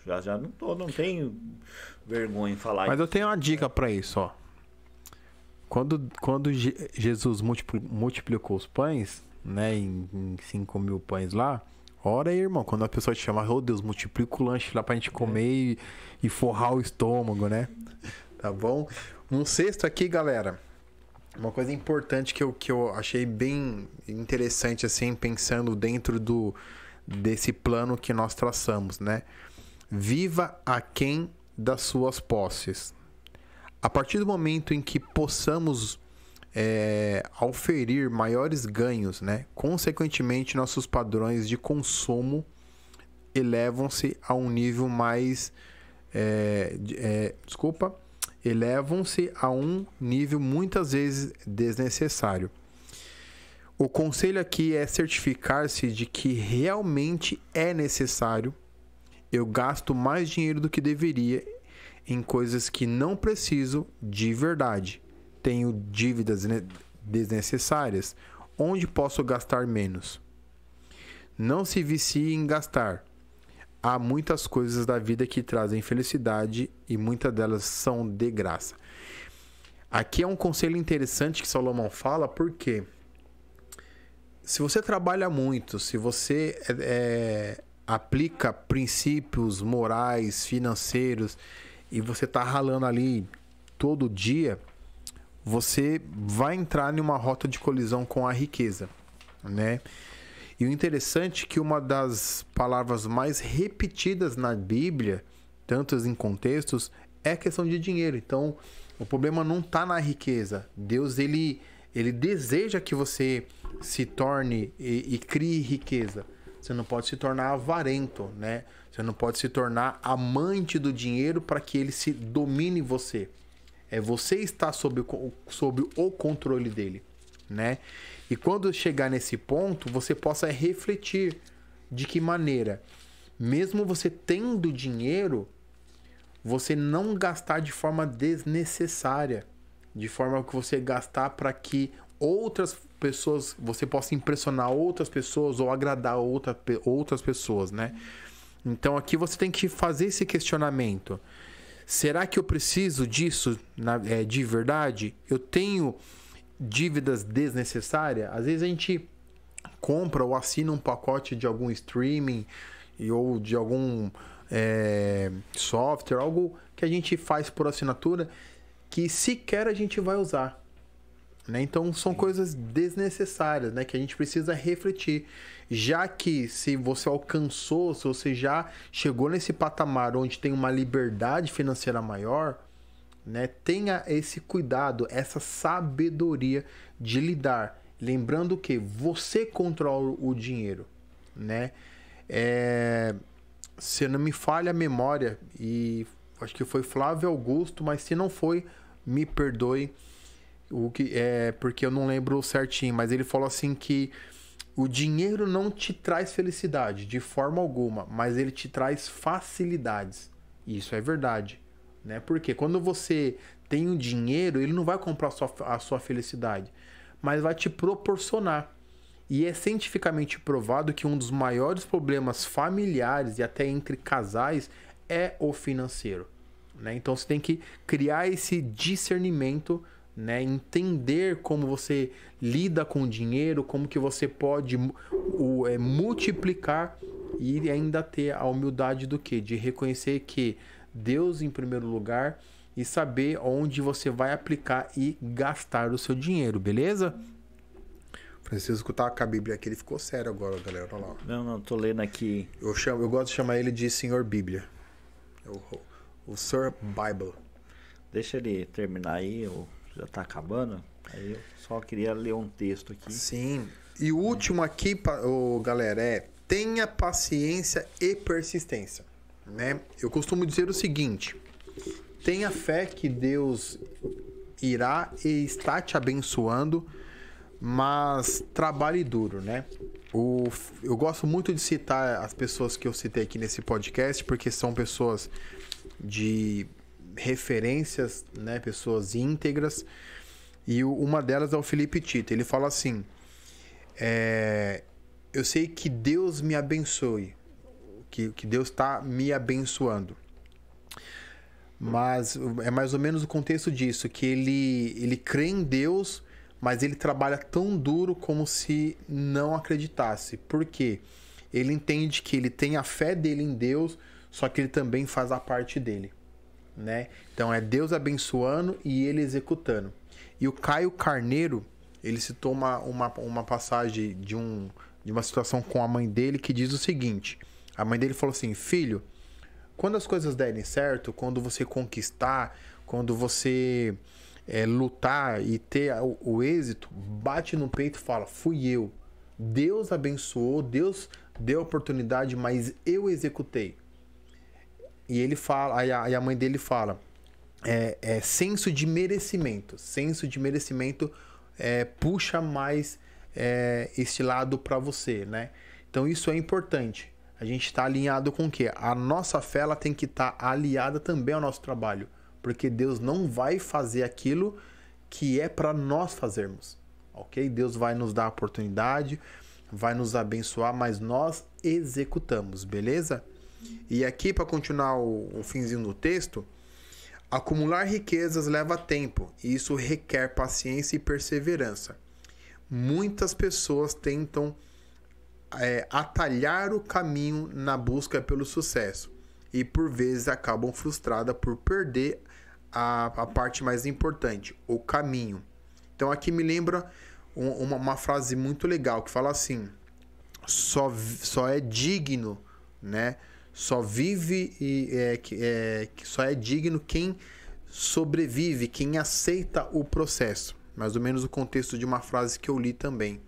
já não tenho vergonha em falar. Mas eu tenho uma dica para isso, ó. Quando Jesus multiplicou os pães, né, em 5.000 pães lá, ora aí, irmão, quando a pessoa te chama, oh Deus, multiplica o lanche lá pra gente comer e forrar o estômago, né? Tá bom? Um sexto aqui, galera. Uma coisa importante que eu achei bem interessante, assim, pensando dentro desse plano que nós traçamos, né? Viva aquém das suas posses. A partir do momento em que possamos auferir maiores ganhos, né? Consequentemente, nossos padrões de consumo elevam-se a um nível mais... elevam-se a um nível muitas vezes desnecessário. O conselho aqui é certificar-se de que realmente é necessário. Eu gasto mais dinheiro do que deveria em coisas que não preciso de verdade. Tenho dívidas desnecessárias. Onde posso gastar menos? Não se vicie em gastar. Há muitas coisas da vida que trazem felicidade e muitas delas são de graça. Aqui é um conselho interessante que Salomão fala, porque se você trabalha muito, se você aplica princípios morais, financeiros, e você está ralando ali todo dia, você vai entrar em uma rota de colisão com a riqueza, né? E o interessante é que uma das palavras mais repetidas na Bíblia, tantos em contextos, é a questão de dinheiro. Então, o problema não está na riqueza. Deus, ele deseja que você se torne e crie riqueza. Você não pode se tornar avarento, né? Você não pode se tornar amante do dinheiro para que ele se domine você. Você está sob o controle dele, né? E quando chegar nesse ponto, você possa refletir de que maneira, mesmo você tendo dinheiro, você não gastar de forma desnecessária, de forma que você gastar para que outras pessoas, você possa impressionar outras pessoas ou agradar outras pessoas, né? Então aqui você tem que fazer esse questionamento. Será que eu preciso disso de verdade? Eu tenho dívidas desnecessárias? Às vezes a gente compra ou assina um pacote de algum streaming ou de algum software, algo que a gente faz por assinatura que sequer a gente vai usar, né? Então são coisas desnecessárias, né, que a gente precisa refletir, já que se você alcançou, se você já chegou nesse patamar onde tem uma liberdade financeira maior, né, tenha esse cuidado, essa sabedoria de lidar, lembrando que você controla o dinheiro, né? Se não me falha a memória, e acho que foi Flávio Augusto, mas se não foi, me perdoe, porque eu não lembro certinho, mas ele falou assim que o dinheiro não te traz felicidade de forma alguma, mas ele te traz facilidades. Isso é verdade, né? Porque quando você tem o dinheiro, ele não vai comprar a sua felicidade, mas vai te proporcionar. E é cientificamente provado que um dos maiores problemas familiares e até entre casais é o financeiro, né? Então você tem que criar esse discernimento, né? Entender como você lida com o dinheiro, como que você pode multiplicar e ainda ter a humildade do quê? De reconhecer que Deus em primeiro lugar e saber onde você vai aplicar e gastar o seu dinheiro, beleza? Preciso escutar com a Bíblia aqui. Ele ficou sério agora, galera. Olha lá. Não, tô lendo aqui. Eu gosto de chamar ele de Senhor Bíblia. O Sir Bible. Deixa ele terminar aí, já tá acabando. Aí eu só queria ler um texto aqui. Sim. E o último aqui, galera, é: tenha paciência e persistência. Né? Eu costumo dizer o seguinte: tenha fé que Deus irá e está te abençoando, mas trabalhe duro, né? Eu gosto muito de citar as pessoas que eu citei aqui nesse podcast, porque são pessoas de referências, né? Pessoas íntegras. E uma delas é o Felipe Tito. Ele fala assim: eu sei que Deus me abençoe, que Deus está me abençoando. Mas é mais ou menos o contexto disso, que ele crê em Deus, mas ele trabalha tão duro como se não acreditasse. Por quê? Ele entende que ele tem a fé dele em Deus, só que ele também faz a parte dele, né? Então é Deus abençoando e ele executando. E o Caio Carneiro, ele citou uma passagem de uma situação com a mãe dele que diz o seguinte: a mãe dele falou assim: filho, quando as coisas derem certo, quando você conquistar, quando você lutar e ter o êxito, bate no peito e fala: fui eu. Deus abençoou, Deus deu a oportunidade, mas eu executei. E ele fala, aí a mãe dele fala: senso de merecimento. Senso de merecimento puxa mais este lado para você, né? Então isso é importante. A gente está alinhado com o quê? A nossa fé ela tem que estar aliada também ao nosso trabalho. Porque Deus não vai fazer aquilo que é para nós fazermos. Ok? Deus vai nos dar a oportunidade, vai nos abençoar, mas nós executamos, beleza? E aqui, para continuar o finzinho do texto: acumular riquezas leva tempo, e isso requer paciência e perseverança. Muitas pessoas tentam atalhar o caminho na busca pelo sucesso e por vezes acabam frustradas por perder a parte mais importante, o caminho. Então aqui me lembra uma frase muito legal que fala assim: só é digno, né? Só vive só é digno quem sobrevive, quem aceita o processo. Mais ou menos o contexto de uma frase que eu li também.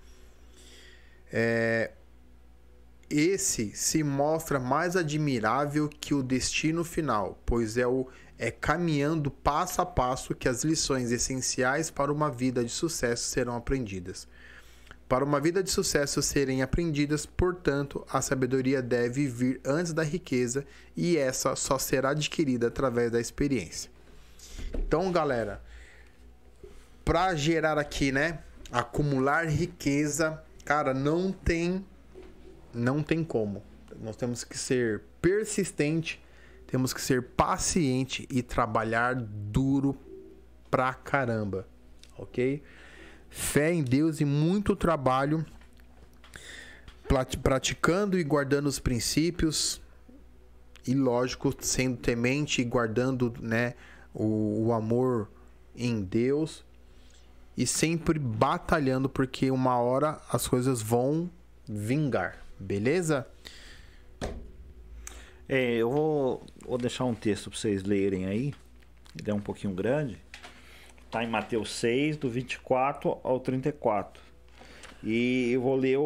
Esse se mostra mais admirável que o destino final, pois é caminhando passo a passo que as lições essenciais para uma vida de sucesso serão aprendidas. Para uma vida de sucesso serem aprendidas, portanto, a sabedoria deve vir antes da riqueza, e essa só será adquirida através da experiência. Então, galera, para gerar aqui, né, acumular riqueza, cara, não tem como. Nós temos que ser persistente, temos que ser paciente e trabalhar duro pra caramba, ok? Fé em Deus e muito trabalho, praticando e guardando os princípios, e lógico, sendo temente e guardando, né, o amor em Deus, e sempre batalhando, porque uma hora as coisas vão vingar, beleza? Eu vou deixar um texto para vocês lerem aí. Ele é um pouquinho grande. Está em Mateus 6, do 24 ao 34. E eu vou ler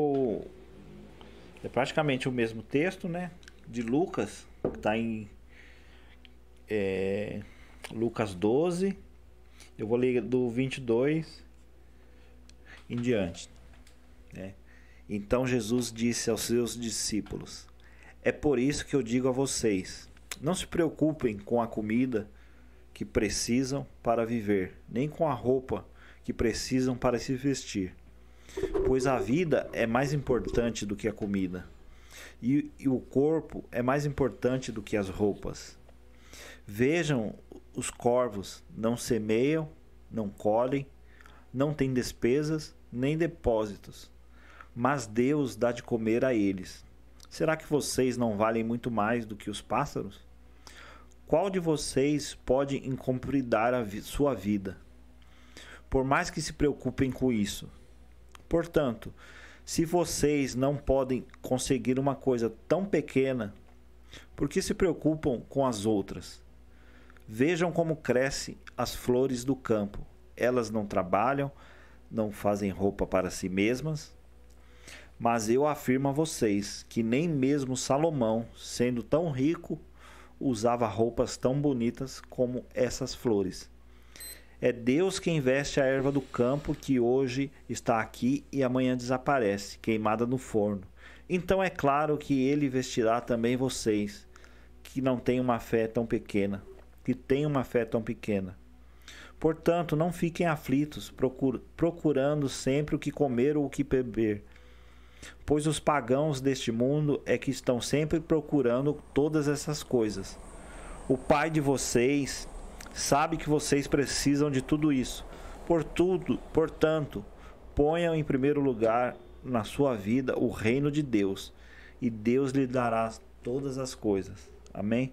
é praticamente o mesmo texto, né? De Lucas, que está em Lucas 12. Eu vou ler do 22 em diante, né? Então Jesus disse aos seus discípulos: é por isso que eu digo a vocês, não se preocupem com a comida que precisam para viver, nem com a roupa que precisam para se vestir. Pois a vida é mais importante do que a comida, e o corpo é mais importante do que as roupas. Vejam os corvos, não semeiam, não colhem, não têm despesas, nem depósitos, mas Deus dá de comer a eles. Será que vocês não valem muito mais do que os pássaros? Qual de vocês pode encompridar sua vida? Por mais que se preocupem com isso. Portanto, se vocês não podem conseguir uma coisa tão pequena, por que se preocupam com as outras? Vejam como crescem as flores do campo. Elas não trabalham, não fazem roupa para si mesmas. Mas eu afirmo a vocês que nem mesmo Salomão, sendo tão rico, usava roupas tão bonitas como essas flores. É Deus quem veste a erva do campo que hoje está aqui e amanhã desaparece, queimada no forno. Então é claro que ele vestirá também vocês, que não têm uma fé tão pequena, que têm uma fé tão pequena. Portanto, não fiquem aflitos, procurando sempre o que comer ou o que beber, pois os pagãos deste mundo é que estão sempre procurando todas essas coisas. O Pai de vocês sabe que vocês precisam de tudo isso. Portanto, ponham em primeiro lugar na sua vida o reino de Deus, e Deus lhe dará todas as coisas. Amém?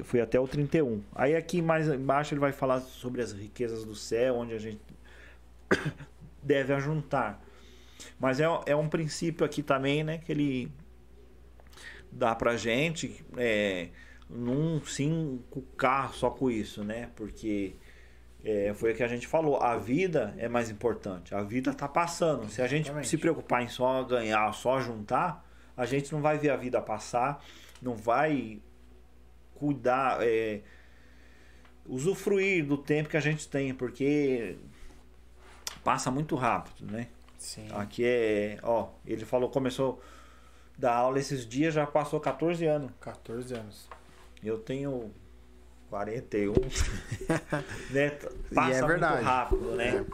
Foi até o 31. Aí aqui mais embaixo ele vai falar sobre as riquezas do céu, onde a gente deve ajuntar. Mas é um princípio aqui também, né, que ele dá pra gente, não se encucar só com isso, né? Porque foi o que a gente falou, a vida é mais importante, a vida tá passando. Se a gente se preocupar em só ganhar, só juntar, a gente não vai ver a vida passar, não vai cuidar, usufruir do tempo que a gente tem, porque passa muito rápido, né? Sim. Aqui ele falou, começou a dar aula esses dias, já passou 14 anos. 14 anos. Eu tenho 41. Né? Passa e é verdade. muito rápido, né?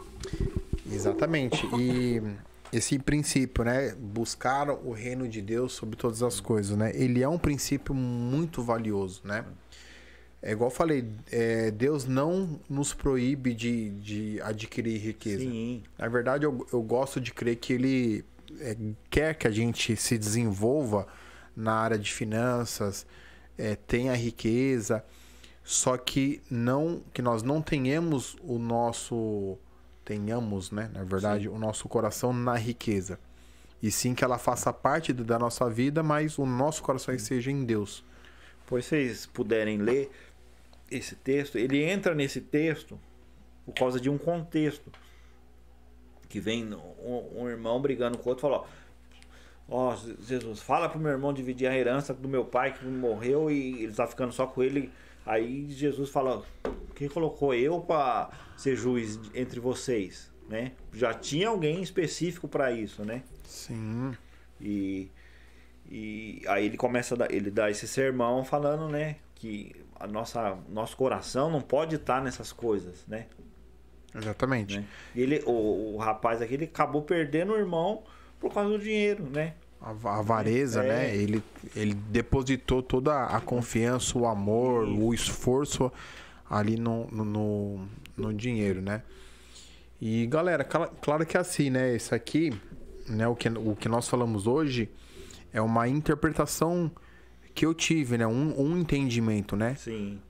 Exatamente. E esse princípio, né? Buscar o reino de Deus sobre todas as coisas, né? Ele é um princípio muito valioso, né? É igual eu falei, Deus não nos proíbe de adquirir riqueza. Sim. Na verdade, eu gosto de crer que Ele quer que a gente se desenvolva na área de finanças, tenha riqueza, só que nós não tenhamos né, na verdade, sim, o nosso coração na riqueza. E sim que ela faça parte da nossa vida, mas o nosso coração esteja em Deus. Pois vocês puderem ler esse texto, ele entra nesse texto por causa de um contexto. Que vem um irmão brigando com o outro e fala, ó, Jesus, fala pro meu irmão dividir a herança do meu pai que morreu e ele tá ficando só com ele. Aí Jesus fala, quem colocou eu para ser juiz entre vocês, né? Já tinha alguém específico para isso, né? Sim. E aí ele dá esse sermão falando, né, que nosso coração não pode estar nessas coisas, né? Exatamente. Né? E o rapaz aqui, ele acabou perdendo o irmão por causa do dinheiro, né? A avareza, né? Ele depositou toda a confiança, o amor, o esforço ali no dinheiro, né? E galera, claro que é assim, né? Isso aqui, né? O que nós falamos hoje é uma interpretação que eu tive, né? Um entendimento, né? Sim.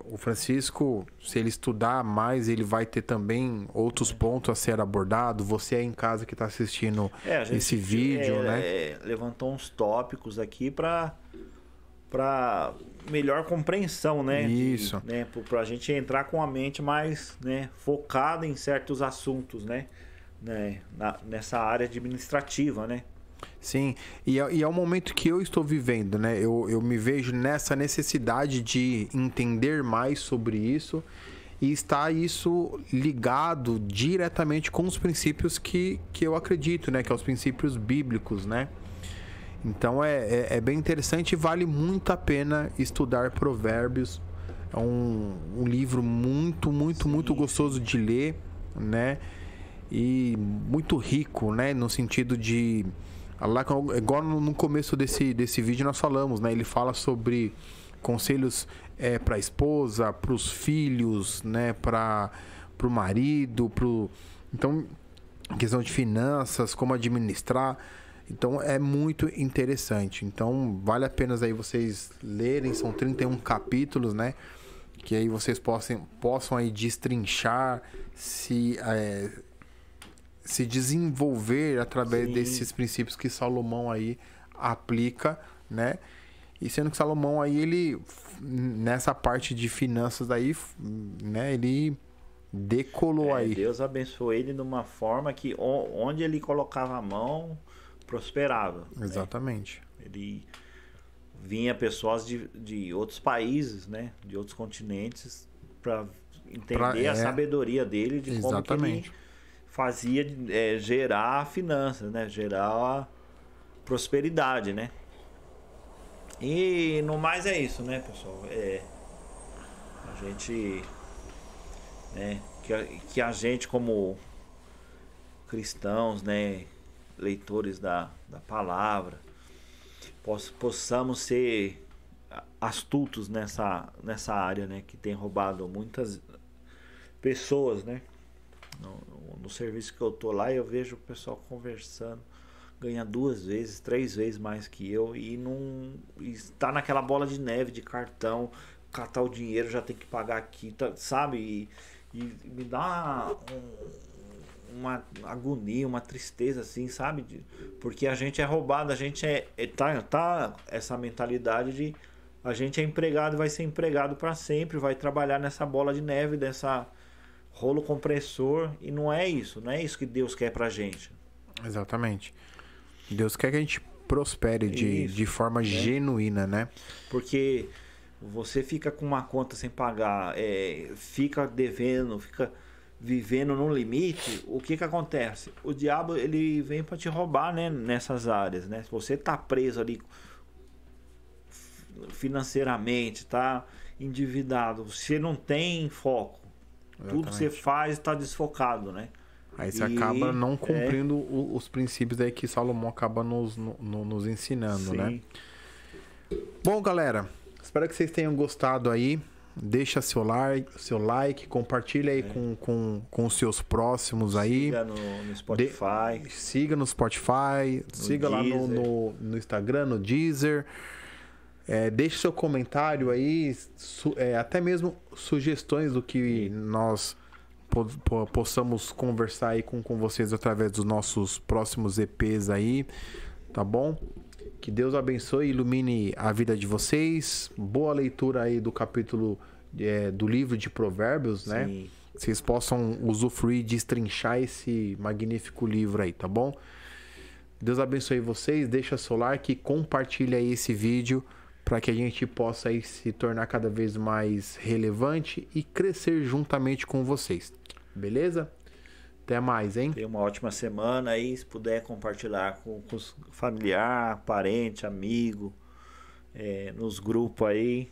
O Francisco, se ele estudar mais, ele vai ter também outros pontos a ser abordado. Você aí em casa que está assistindo esse vídeo, né? Levantou uns tópicos aqui para melhor compreensão, né? Isso. Para a gente entrar com a mente mais, né, focada em certos assuntos, né? Nessa área administrativa, né? Sim, e é o momento que eu estou vivendo, né? Eu me vejo nessa necessidade de entender mais sobre isso e está isso ligado diretamente com os princípios que eu acredito, né? Que são os princípios bíblicos, né? Então é bem interessante e vale muito a pena estudar Provérbios. É um livro muito, muito, muito gostoso de ler, né? E muito rico, né? No sentido de... Lá, igual no começo desse vídeo nós falamos, né? Ele fala sobre conselhos para a esposa, para os filhos, né? Para o marido, então, questão de finanças, como administrar. Então, é muito interessante. Então, vale a pena aí vocês lerem. São 31 capítulos, né? Que aí vocês possam aí destrinchar, se desenvolver através Sim. desses princípios que Salomão aí aplica, né? E sendo que Salomão aí, ele, nessa parte de finanças aí, né, ele decolou aí. Deus abençoou ele de uma forma que onde ele colocava a mão, prosperava. Exatamente. Né? Ele vinha pessoas de outros países, né? De outros continentes, para entender a sabedoria dele de como que ele fazia gerar finanças, né? Gerar a prosperidade, né? E no mais é isso, né, pessoal? A gente, né, que a gente como cristãos, né, leitores da palavra, possamos ser astutos nessa área, né, que tem roubado muitas pessoas, né? No serviço que eu tô lá, eu vejo o pessoal conversando, ganha 2 vezes, 3 vezes mais que eu e não está naquela bola de neve de cartão, catar o dinheiro, já tem que pagar aqui, tá, sabe? E me dá uma agonia, uma tristeza assim, sabe? Porque a gente é roubado, a gente tá essa mentalidade de a gente é empregado e vai ser empregado para sempre, vai trabalhar nessa bola de neve, dessa rolo compressor, e não é isso que Deus quer pra gente. Exatamente. Deus quer que a gente prospere de forma, né, genuína, né? Porque você fica com uma conta sem pagar, fica devendo, fica vivendo no limite, o que acontece? O diabo, ele vem para te roubar, né, nessas áreas, né? Se você tá preso ali financeiramente, tá endividado, você não tem foco. Exatamente. Tudo que você faz está desfocado, né? Aí você acaba não cumprindo os princípios aí que Salomão acaba nos ensinando, sim, né? Bom, galera, espero que vocês tenham gostado aí. Deixa seu like, compartilha aí com os seus próximos aí. Siga no Spotify. Siga no Spotify, siga Deezer. Lá no Instagram, no Deezer. Deixe seu comentário aí, até mesmo sugestões do que nós possamos conversar aí com vocês através dos nossos próximos EPs aí, tá bom? Que Deus abençoe e ilumine a vida de vocês. Boa leitura aí do capítulo do livro de Provérbios, né? Sim. Vocês possam usufruir, destrinchar esse magnífico livro aí, tá bom? Deus abençoe vocês, deixa seu like, compartilha aí esse vídeo para que a gente possa aí se tornar cada vez mais relevante e crescer juntamente com vocês. Beleza? Até mais, hein? Tenha uma ótima semana aí, se puder compartilhar com os familiar, parente, amigo, nos grupos aí,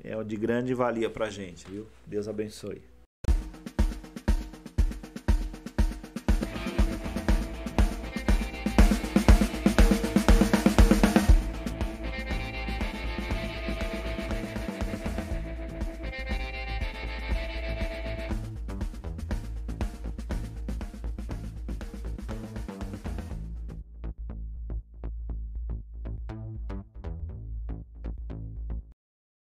é de grande valia pra gente, viu? Deus abençoe.